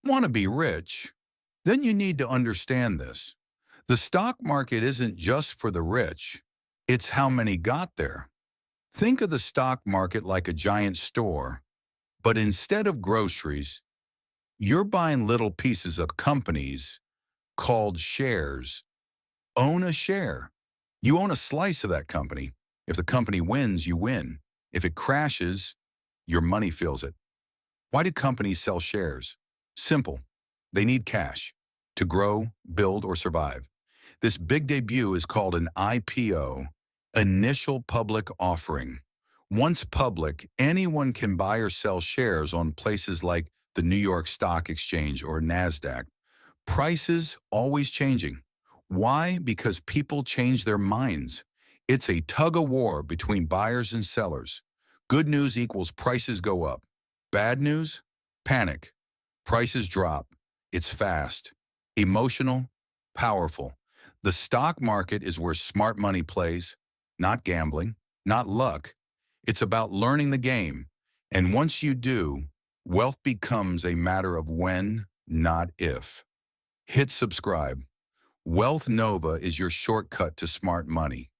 Want to be rich? Then you need to understand this. The stock market isn't just for the rich. It's how many got there. Think of the stock market like a giant store, but instead of groceries, you're buying little pieces of companies called shares. Own a share. You own a slice of that company. If the company wins, you win. If it crashes, your money feels it. Why do companies sell shares? Simple. They need cash to grow, build, or survive. This big debut is called an IPO, initial public offering. Once public, anyone can buy or sell shares on places like the New York Stock Exchange or NASDAQ. Prices always changing. Why? Because people change their minds. It's a tug of war between buyers and sellers. Good news equals prices go up. Bad news? Panic. Prices drop. It's fast, emotional, powerful. The stock market is where smart money plays, not gambling, not luck. It's about learning the game. And once you do, wealth becomes a matter of when, not if. Hit subscribe. Wealth Nova is your shortcut to smart money.